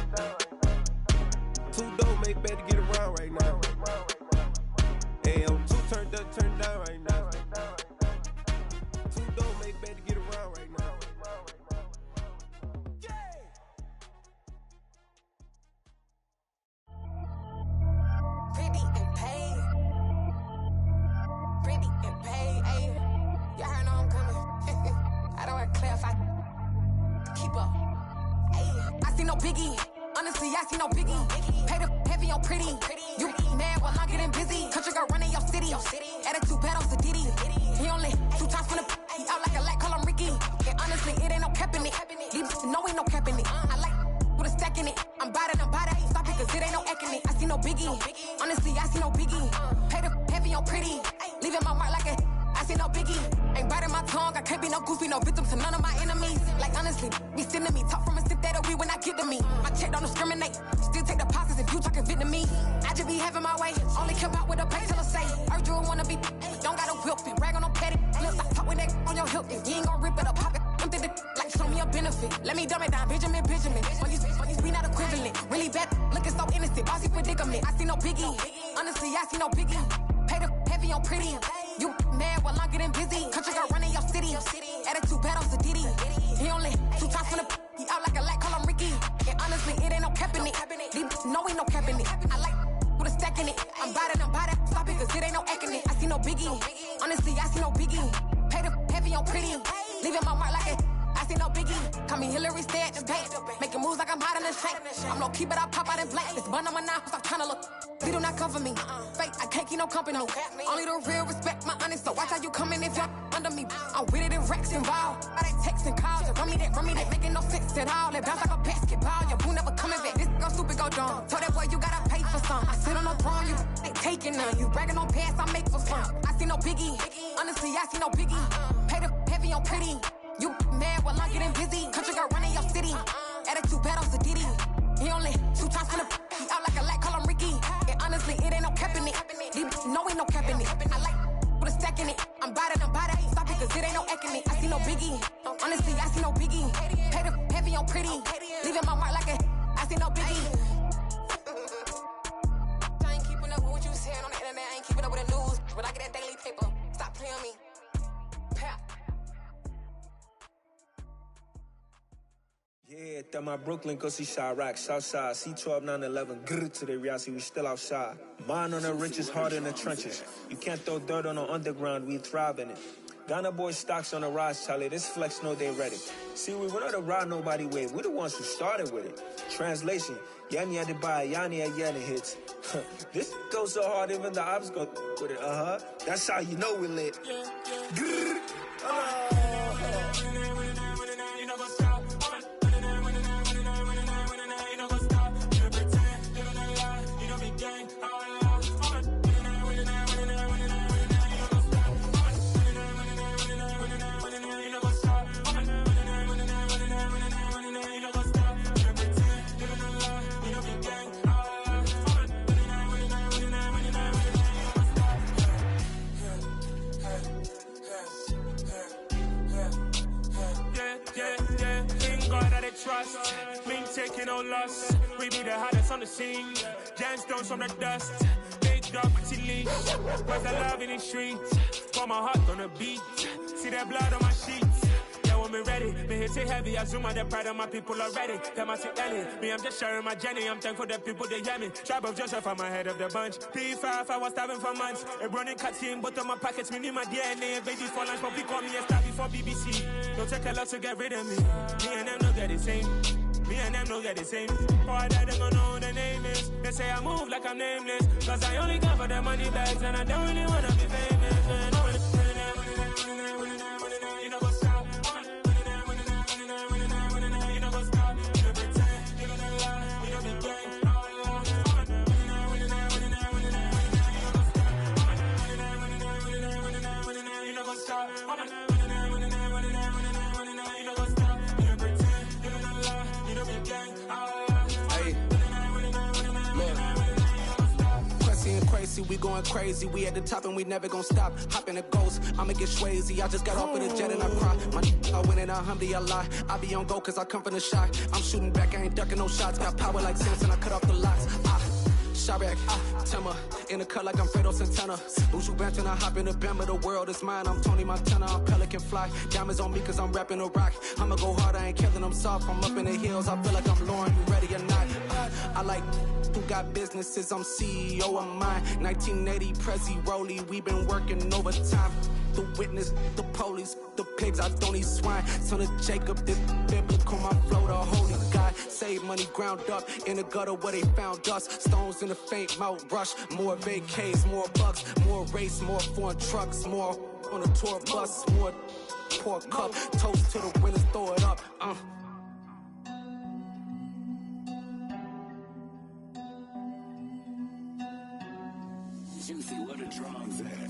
Two dope make better get around right now. Two turned up, turned down right now. Two dope make better get around right now. Pretty and paid. Pretty and paid, ayy. Y'all heard I'm coming. I don't want to clarify. Keep up. Ayy. I see no biggie. Honestly, I see no biggie. Pay the heavy on pretty. You mad while I'm getting busy. Country girl running your city. Attitude bad on the Diddy. He only 2 times from the he out like a light, call him Ricky. And honestly, it ain't no cap in it. Leave no ain't no cap in it. I like with a stack in it. I'm bad, ain't stop it, cause it ain't no acting it. I see no biggie. Honestly, I see no biggie. Pay the heavy on pretty. Leaving my mark like a I see no biggie. Ain't biting my tongue, I can't be no goofy, no victim to none of my enemies. Like honestly, be sending me talk from a sip that we when I get to me. My check don't discriminate, still take deposits if you talking Vietnamese. I just be having my way, only come out with a pay till I say. Heard you wanna be, don't got no whip, and rag on no petty. Look, I talk with that on your hip, if you ain't gon' rip it up, pop it. Empty the like show me a benefit. Let me dumb it down, Benjamin. On you be not equivalent. Really bad, looking so innocent, bossy predicament. I see no biggie, honestly, I see no biggie. Pay the heavy on pretty. You mad while I'm getting busy. Country girl running your city. Attitude bad on the Diddy. He only 2 times from the he out like a light, call him Ricky. And honestly, it ain't no cap in it. No ain't no cap in it. I like with a stack in it. I'm bad, stop it, cause it ain't no acting it. I see no biggie. Honestly, I see no biggie. Pay the heavy on pretty. Leaving my mark like it. I see no biggie. Call me Hillary, stay at the bank. Making moves like I'm hot in the shank. I'm low key, but I pop out in blank. This bun on my knife, stop trying to look. They do not come for me. Fake, I can't keep no company. Only the real respect my honest. So watch how you coming if you're under me. I'm with it and Rex involved. All they texts and calls. Run me that making no sense at all. They bounce like a basketball. Your boo never coming back. This go stupid, go dumb. Told that boy you gotta pay for some. I sit on the throne, you they taking none. You bragging on pants, I make for fun. I see no biggie. Honestly, I see no biggie. Pay the heavy on pretty. You mad while I'm getting busy. Country girl running your city. Attitude bad on the Diddy. He only 2 times from the he out like a light, call him Ricky. And honestly, it ain't no cap in it. No ain't no cap in it. I like with a stack in it. I'm bad, stop it, cause it ain't no acting it. I see no biggie. Honestly, I see no biggie. Pay the heavy on pretty. Leaving my mark like a I see no biggie. I ain't keeping up with what you saying on the internet. I ain't keeping up with the news. But I get that daily paper. Stop playing me. Pap. Yeah, that my Brooklyn, go see Chirac, Southside, C12, 911, grrr to the Riasi, we still outside. Mine on the riches, hard in the trenches. You can't throw dirt on the underground, we thrive in it. Ghana boy stocks on the rise, Charlie, this flex know they ready. See, we not to ride nobody with, we the ones who started with it. Translation, Yanni had to buy, Yanni had Yanni hits. This goes so hard, even the ops go with it, That's how you know we lit. Grrr. trust. Me taking no loss. We be the hottest on the scene. Gemstones from the dust. Big dog, pretty leash. Where's the love in the streets? Pour my heart on the beat. See that blood on my sheets. Yeah, when we ready, me hit it heavy. I zoom on the pride of my people already. Them I see Ellie. Me, I'm just sharing my journey. I'm thankful that people they hear me. Tribe of Joseph, I'm ahead of the bunch. P5, I was starving for months. A running cut team, but on my pockets, me need my DNA. Baby for lunch, but we call me a star before BBC. Don't take a lot to get rid of me. Me and them don't get the same. Me and them don't get the same. Boy, that they gon' know who the name is. They say I move like I'm nameless. Cause I only come for the money bags and I don't really wanna be famous, man. You know what's up? You know what's up? You pretend, you gonna lie, you don't be gang. You know what's up? We going crazy, we at the top and we never gon' stop. Hop in a ghost, I'ma get Swayze. I just got off of the jet and I cry. My I win in a Humvee, I lie. I be on go cause I come from the shot. I'm shooting back, I ain't ducking no shots. Got power like Samson, I cut off the locks. Sharek, Timmer, in the cut like I'm Fredo Santana. Buju Banton, I hop in the Bama, the world is mine. I'm Tony Montana, I'm Pelican Fly. Diamonds on me cause I'm rapping a rock. I'ma go hard, I ain't killing them soft. I'm up in the hills, I feel like I'm Lauren, you ready or not? I like who got businesses, I'm CEO of mine. 1980 Prezi Rolly, we been working overtime. The witness, the police, the pigs, I don't eat swine. Son of Jacob, this biblical, my flow, the holy God. Save money ground up in the gutter where they found us. Stones in the faint Mount Rush. More vacays, more bucks, more race, more foreign trucks, more on a tour bus, more pour cup. Toast to the winners, throw it up. Juicy, what a drums at.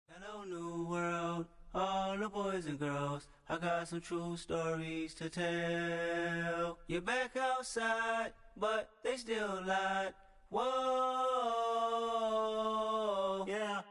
Hello, new world, all the boys and girls. I got some true stories to tell. You're back outside, but they still lied. Whoa, yeah.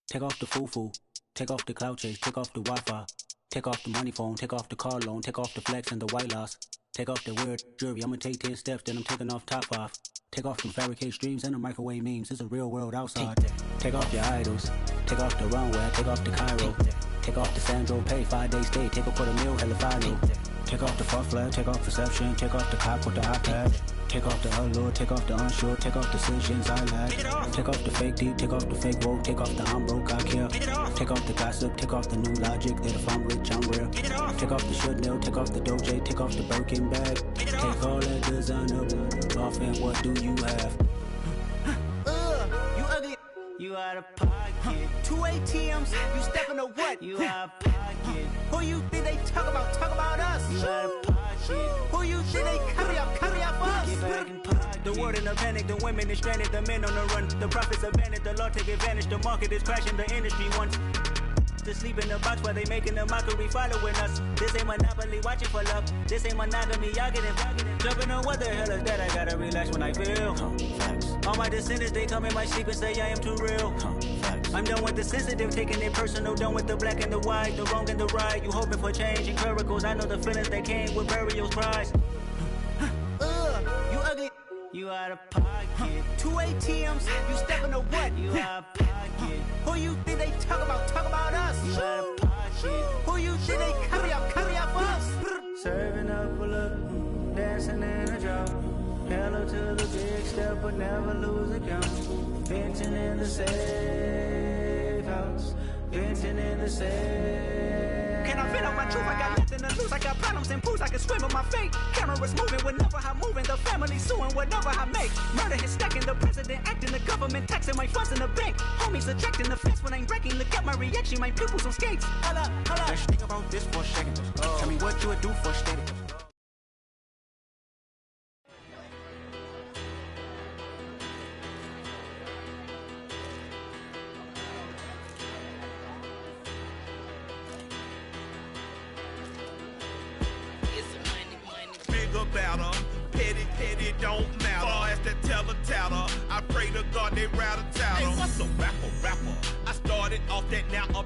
Take off the foo-foo, take off the cloud chase, take off the Wi-Fi. Take off the money phone, take off the car loan, take off the flex and the white loss. Take off the weird jewelry, I'ma take 10 steps, then I'm taking off top 5. Take off them fabricate streams and the microwave memes, it's a real world outside. Take off your idols, take off the runway, take off the Cairo. Take off the Sandro Pay, 5-day stay, take a $250,000, hella final. Take off the fuck flag, take off perception, take off the cop with the iPad. Take off the allure, take off the unsure, take off decisions I lack. Take off the fake deep, take off the fake woke, take off the I'm broke, I care. Take off the gossip, take off the new logic, that if I'm rich, I'm real. Take off the Chanel, take off the Doja, take off the Birkin bag. Take all that designer off and what do you have? You ugly. You out of pocket. 2 ATMs, you stepping to what? You out of pocket. Who you think they talk about? Talk about us. You out of pocket. Who you think they carry up us? Get back in pocket. The world in a panic, the women is stranded, the men on the run. The profits abandoned, the law take advantage, the market is crashing, the industry wants to sleep in the box while they making a mockery following us. This ain't Monopoly, watching for love. This ain't monogamy, y'all getting jumping on what the hell is that? I gotta relax when I feel. All my descendants, they come in my sleep and say I am too real. I'm done with the sensitive, taking it personal. Done with the black and the white, the wrong and the right. You hoping for change and miracles. I know the feelings that came with burial cries. You ugly. You out of pocket. 2 ATMs, you stepping to what? You out of pocket. Who you think they talk about? Talk about us. You out of pocket. Who you think they carry up us? Serving up a look, dancing in a drop. Hello to the big step, but never lose a count. Venting in the safe house. Venting in the safe. Can I fit up my truth? I got nothing to lose. I got problems and booze. I can swim with my fate. Cameras moving whenever I'm moving. The family suing whatever I make. Murder is stacking. The president acting. The government taxing my funds in the bank. Homies ejecting the fence when I'm breaking. Look at my reaction. My pupils on skates. Hold up. Let's think about this for a second. Tell me what you would do for a steady. Better, petty don't matter. Far as the teller, I pray to God they rattle tattle. Hey, what's a rapper? I started off that, now I'm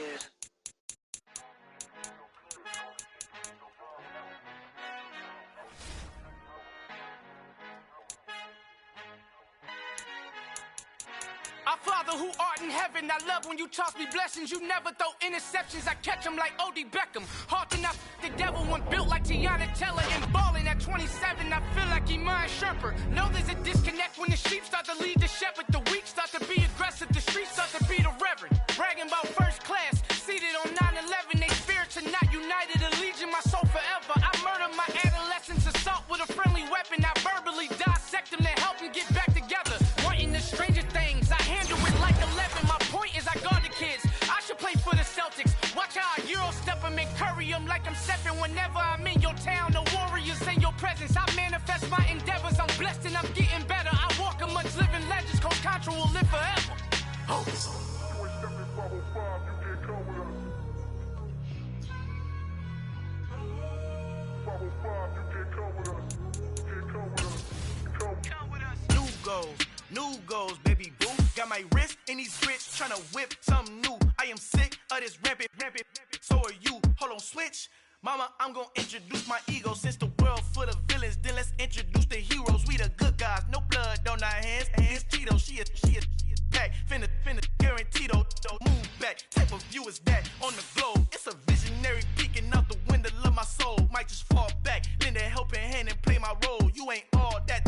it. Our Father who art in heaven, I love when you toss me blessings. You never throw interceptions, I catch them like O.D. Beckham. Hard to knock the devil, one built like Tiana Teller. And balling at 27, I feel like Iman Shumpert. Know there's a disconnect when the sheep start to lead the shepherd. The weak start to be aggressive, the streets start to be the reverend. Bragging about first class, seated on 9/11. They spirits are not united, a legion, my soul forever. I murder my adolescence, assault with a friendly weapon. I verbally dissect them to help them get back together. Wanting the stranger things, I handle it like 11. My point is I guard the kids. I should play for the Celtics. Watch how I Euro step them and curry them like I'm stepping. Whenever I'm in your town, the Warriors in your presence. I manifest my endeavors. I'm blessed and I'm getting better. I walk amongst living legends. Coach Contra will live forever. Oh. New goals, baby boo. Got my wrist in these grits, tryna whip something new. I am sick of this rampant. So are you. Hold on, switch. Mama, I'm gonna introduce my ego. Since the world full of villains, then let's introduce the heroes. We the good guys, no blood on our hands. Hands Cheeto, she a pack. Finna, guaranteed though. Move back, type of view is that on the globe. It's a visionary peeking out the window of my soul. Might just fall back, lend a helping hand and play my role. You ain't all that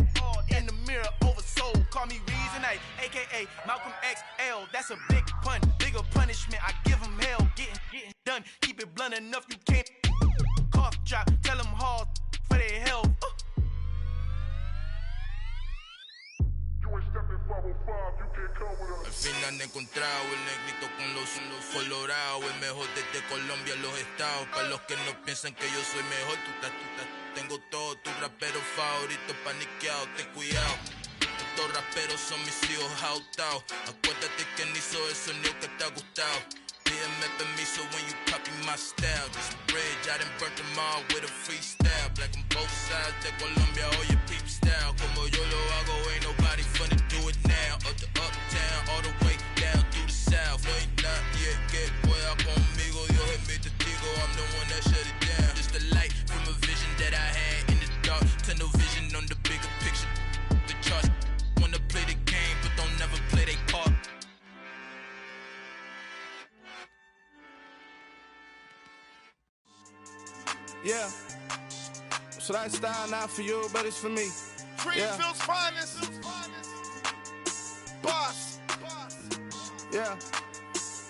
in the mirror oversold. Call me Reason A, aka Malcolm XL. That's a big pun, bigger punishment. I give him hell, getting done. Keep it blunt enough, you can't cough drop. Tell them hard for their health. Al fin han encontrado el negrito con los colorados, el mejor desde Colombia a los estados. Para los que no piensan que yo soy mejor, tengo todo, tus raperos favoritos paniqueados, ten cuidado. Estos raperos son mis hijos adoptados. Acuérdate quién hizo el sonido que te ha gustado. Pídeme permiso when you copy my style. This bridge, I done burnt them all with a freestyle. Black on both sides de Colombia, oye peep style. Como yo lo hago, ain't nobody finna do it now. Up to uptown, all the way down through the south. Ain't not yet, que pueda conmigo. Dios es mi testigo, I'm the one that shut it down. Just a light from a vision that I had in the dark. Tunnel vision on the bigger picture. The charts wanna play the game, but don't never play their part. Yeah, so that style not for you, but it's for me. Greenfield's finest. Boss. Yeah.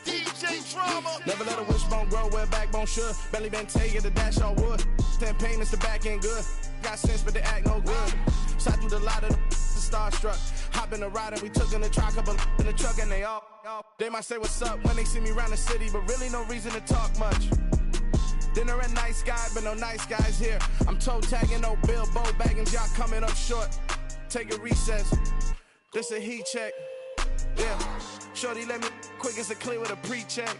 DJ Drama. Never let a wishbone grow where backbone should. Belly been taking the dash on wood. 10 payments, the back end good. Got sense, but they act no good. Shot through the lot of the starstruck. Hop in the ride and we took in the truck, couple in the truck, and they all. They might say what's up when they see me around the city, but really no reason to talk much. Dinner at Nice Guy, but no nice guys here. I'm toe tagging, no Bilbo Baggins, y'all coming up short. Take a recess. This a heat check. Yeah. Shorty let me quick as a clear with a pre-check.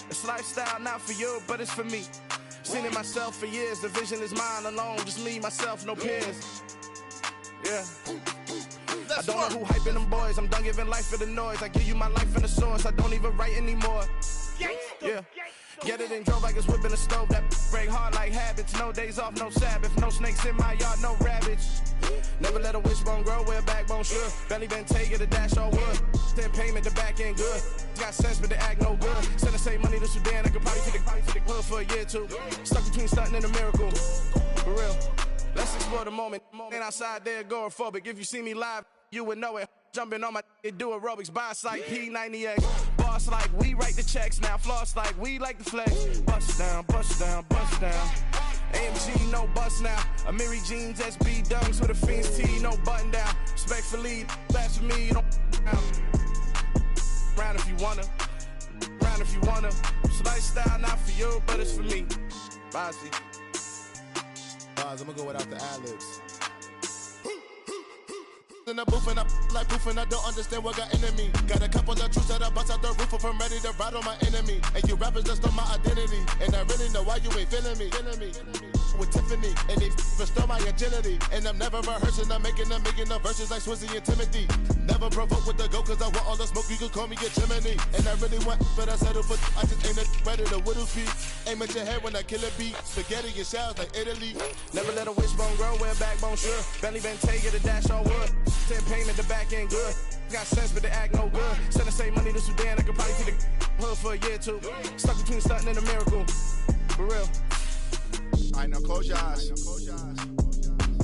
It's lifestyle not for you, but it's for me. Seen it myself for years. The vision is mine alone. Just me, myself, no peers. Yeah. I don't know who hyping them boys. I'm done giving life for the noise. I give you my life in the source. I don't even write anymore. Yeah. Get it and drove like it's whipping a stove. That break hard like habits. No days off, no Sabbath. No snakes in my yard, no rabbits. Never let a wishbone grow where backbone should. Belly been taking the dash on wood. 10 payment, the back end good. Got sense, but they act no good. Send the same money to Sudan. I could probably take the hood for a year or two. Stuck between stunting and a miracle. For real. Let's explore the moment. Ain't outside there agoraphobic. If you see me live, you would know it. Jumping on my do aerobics, boss like P90X. Boss like we write the checks now. Floss like we like the flex. Bust down, bust down, bust down. AMG, no bust now. Amiri jeans, SB dunks with a Fiends tee, no button down. Respectfully, that's for me, you don't round if you wanna. Round if you wanna. It's lifestyle not for you, but it's for me. Bossy. Boz, I'm gonna go without the ad-libs. in the booth and I like proof and I don't understand what got into me. Got a couple of truths that I bust out the roof if I'm ready to ride on my enemy. And you rappers just stole my identity, and I really know why you ain't feeling me. With Tiffany, and they restore my agility. And I'm never rehearsing, I'm making no verses like Swizzy and Timothy. Never provoke with the go, cause I want all the smoke, you can call me a chimney. And I really want, but I settle for, I just ain't ready to whittle feet. Aim at your head when I kill a beat. Spaghetti and shells like Italy. Never let a wishbone grow, wear backbone sure. Belly Bentay, get a dash on wood. 10 pain at the back end good. Got sense, but they act no good. Send the same money to Sudan, I could probably see the hood for a year or two. Stuck between stunting and a miracle. For real. All right, now close your eyes.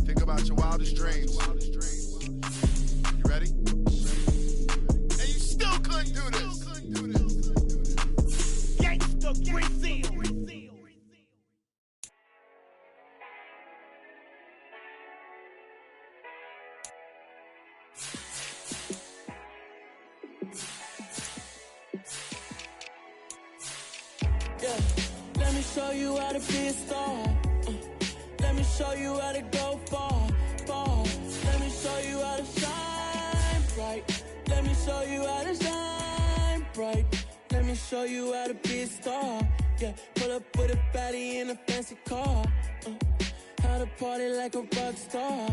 Think about your wildest dreams. You ready? And you still couldn't do this. Gangsta Brazil. Yeah, let me show you how to be a star. Let me show you how to go far, far. Let me show you how to shine bright. Let me show you how to shine bright. Let me show you how to be a star. Yeah, pull up with a baddie in a fancy car. How to party like a rock star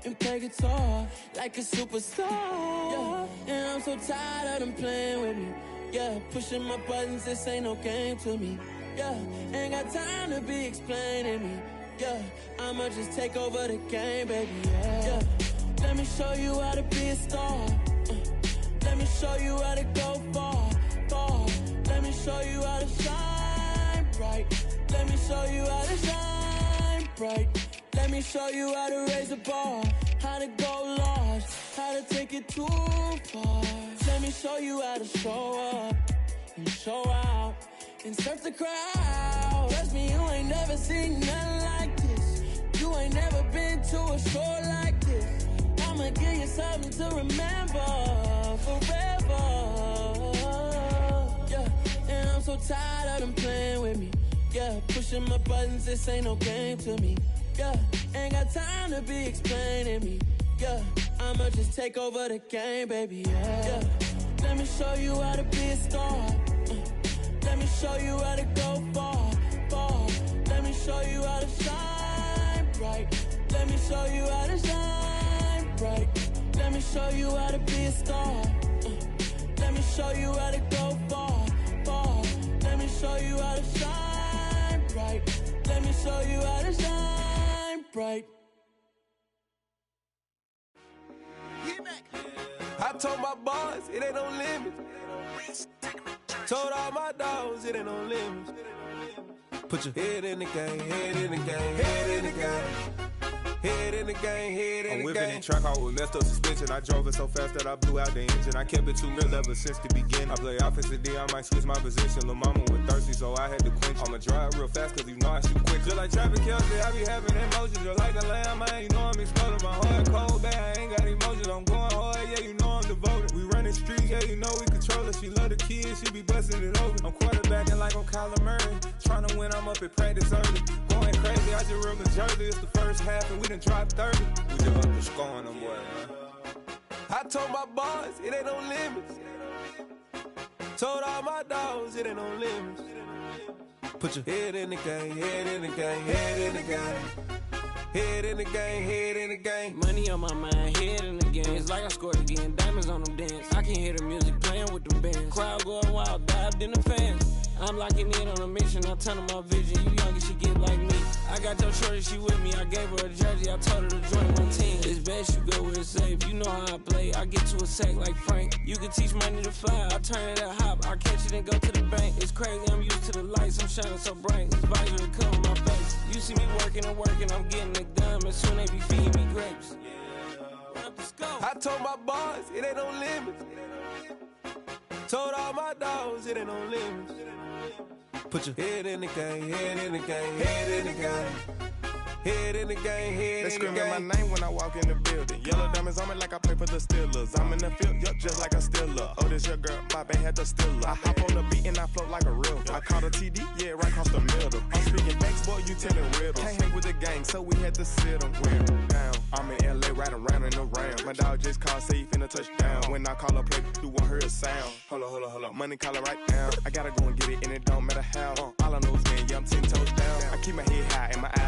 and play guitar like a superstar. Yeah, and I'm so tired of them playing with me. Yeah, pushing my buttons, this ain't no game to me. Yeah, ain't got time to be explaining me. Yeah, I'ma just take over the game, baby. Yeah, let me show you how to be a star. Let me show you how to go far, far. Let me show you how to shine bright. Let me show you how to shine bright. Let me show you how to raise the bar, how to go large, how to take it too far. Let me show you how to show up and show out and surf the crowd. Trust me, you ain't never seen nothing like this. You ain't never been to a show like this. I'ma give you something to remember forever. Yeah, and I'm so tired of them playing with me. Yeah, pushing my buttons, this ain't no game to me. Yeah, ain't got time to be explaining me. Yeah, I'ma just take over the game, baby. Yeah, let me show you how to be a star. Let me show you how to go far, far. Let me show you how to shine bright. Let me show you how to shine bright. Let me show you how to be a star. Let me show you how to go far, far. Let me show you how to shine bright. Let me show you how to shine bright. I told my boys, it ain't no limits. Told all my dogs, it ain't no limits. Put your head in the game, head in the game, head in the game. Head in the game, head in the game. I'm whipping in track hall with messed up suspension. I drove it so fast that I blew out the engine. I kept it too real ever since the beginning. I play offensive D, I might switch my position. Lil' mama was thirsty, so I had to quench. I'ma drive real fast, cause you know I shoot quick. Just like Travis Kelce, I be having emotions. Just like a lamb, man, you know I'm exploding. My heart cold, bad, I ain't got emotions. I'm going hard, yeah, you know I'm devoted. We running streets, yeah, you know we control it. She love the kids, she be busting it open. I'm quarterbacking like I'm Kyler Murray. Trying to win, I'm up at practice early. Going crazy, I just real the jersey. It's the first half, and we done dropped 30. We just up to scoring them, boy, man. I told my boys, it ain't no limits. Told all my dogs, it ain't no limits. Put your head in the game, head in the game, head in the game. Head in the game, head in the game. Money on my mind, head in the game. It's like I scored again, diamonds on them dance. I can hear the music playing with them bands. Crowd going wild, dived in the fans. I'm locking in on a mission, I turn on my vision. You young and she get like me. I got your shorty, she with me. I gave her a jersey, I told her to join my team. It's best you go where it's safe. You know how I play. I get to a sack like Frank. You can teach money to fly. I turn it at hop. I catch it and go to the bank. It's crazy, I'm used to the lights. I'm shining so bright. This visor to cover my face. You see me working and working, I'm getting it done. And soon they be feeding me grapes. I told my boys, it ain't no limits. Told all my dogs, it ain't no limits. Put your head in the game, head in the game, head in the game. Head in the game, head They in the game. screaming my name when I walk in the building. Yellow diamonds on me like I play for the Steelers. I'm in the field, yup, just like a Steeler. Oh, this your girl, my band had the Steeler. I hop on the beat and I float like a river. I caught a TD, yeah, right across the middle. I'm speaking facts, boy, you telling riddles. Can't hang with the gang, so we had to sit them down. I'm in LA, riding round and around. My dog just called, say he finna touchdown. When I call her play, you won't hear a sound. Hold up, money calling right now. I gotta go and get it, and it don't matter how. All I know is, man, yeah, I'm 10 toes down. I keep my head high and my eyes